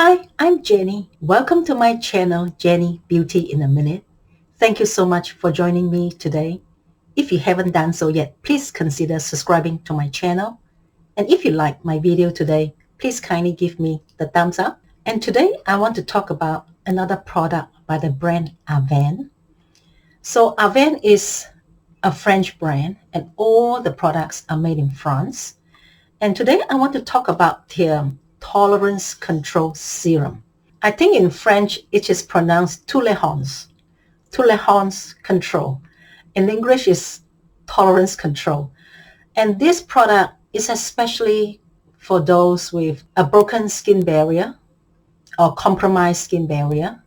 Hi, I'm Jenny. Welcome to my channel, Jenny Beauty in a Minute. Thank you so much for joining me today. If you haven't done so yet, please consider subscribing to my channel. And if you like my video today, please kindly give me the thumbs up. And today I want to talk about another product by the brand Avène. So Avène is a French brand and all the products are made in France. And today I want to talk about their tolerance control serum. I think in French it is pronounced tolérance control. In English is tolerance control. And this product is especially for those with a broken skin barrier or compromised skin barrier,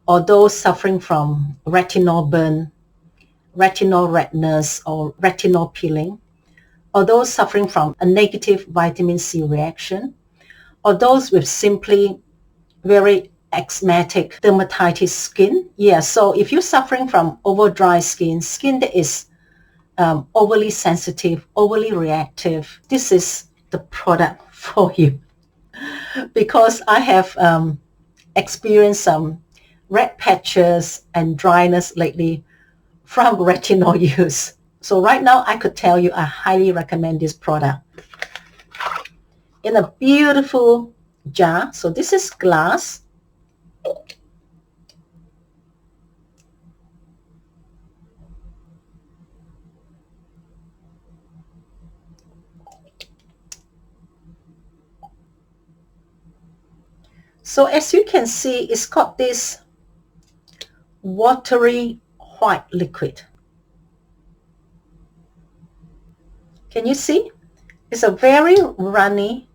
or those suffering from retinol burn, retinol redness, or retinol peeling, or those suffering from a negative vitamin C reaction, or those with simply very eczematic dermatitis skin. So if you're suffering from over dry skin that is overly sensitive, overly reactive, this is the product for you. Because I have experienced some red patches and dryness lately from retinol use. So right now I could tell you I highly recommend this product. In a beautiful jar, so this is glass. So as you can see, it's got this watery white liquid. Can you see? It's a very runny,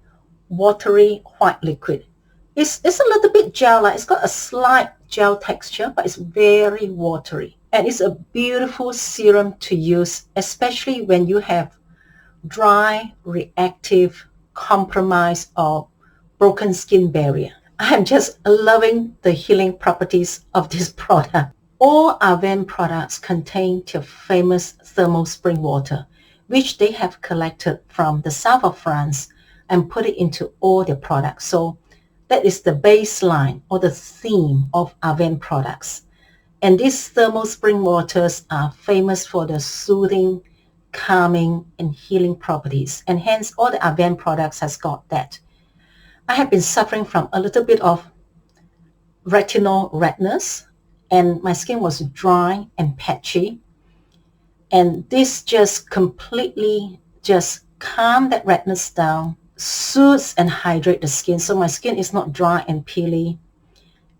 watery white liquid. It's a little bit gel-like. It's got a slight gel texture, but it's very watery. And it's a beautiful serum to use, especially when you have dry, reactive, compromised, or broken skin barrier. I'm just loving the healing properties of this product. All Avène products contain their famous thermal spring water, which they have collected from the south of France and put it into all their products. So that is the baseline or the theme of Avène products. And these thermal spring waters are famous for their soothing, calming, and healing properties. And hence all the Avène products has got that. I have been suffering from a little bit of retinol redness, and my skin was dry and patchy. And this just completely just calm that redness down, soothes and hydrate the skin, so my skin is not dry and peely.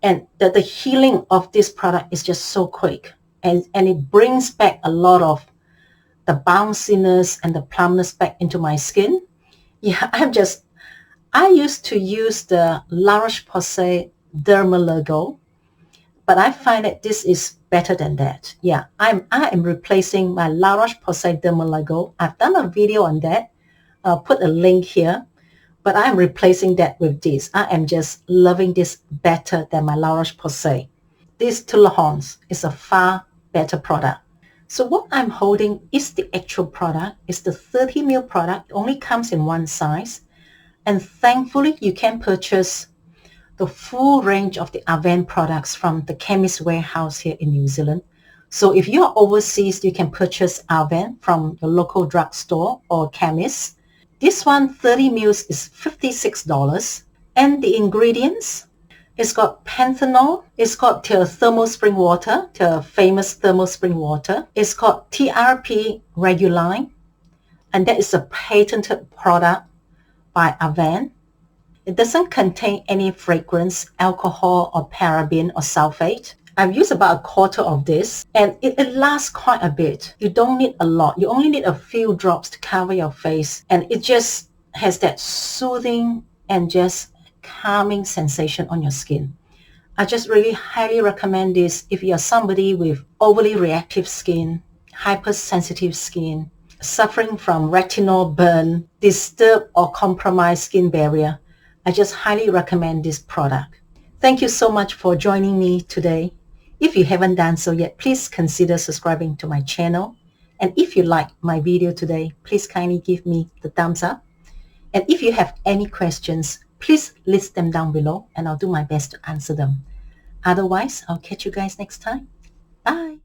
And the healing of this product is just so quick. And it brings back a lot of the bounciness and the plumpness back into my skin. I used to use the La Roche-Posay Dermalogo, but I find that this is better than that. I am replacing my La Roche-Posay Dermalogo. I've done a video on that. I'll put a link here, but I am replacing that with this. I am just loving this better than my La Roche-Posay. This Tolérance is a far better product. So what I'm holding is the actual product. It's the 30 ml product. It only comes in one size. And thankfully, you can purchase the full range of the Avène products from the chemist warehouse here in New Zealand. So if you're overseas, you can purchase Avène from your local drugstore or chemist. This one, 30 ml, is $56. And the ingredients, it's got Panthenol, it's got their thermal spring water, their famous thermal spring water. It's got TRP Reguline, and that is a patented product by Avène. It doesn't contain any fragrance, alcohol, or paraben or sulfate. I've used about a quarter of this, and it lasts quite a bit. You don't need a lot. You only need a few drops to cover your face, and it just has that soothing and just calming sensation on your skin. I just really highly recommend this if you're somebody with overly reactive skin, hypersensitive skin, suffering from retinol burn, disturbed or compromised skin barrier. I just highly recommend this product. Thank you so much for joining me today. If you haven't done so yet, please consider subscribing to my channel. And if you like my video today, please kindly give me the thumbs up. And if you have any questions, please list them down below and I'll do my best to answer them. Otherwise, I'll catch you guys next time. Bye.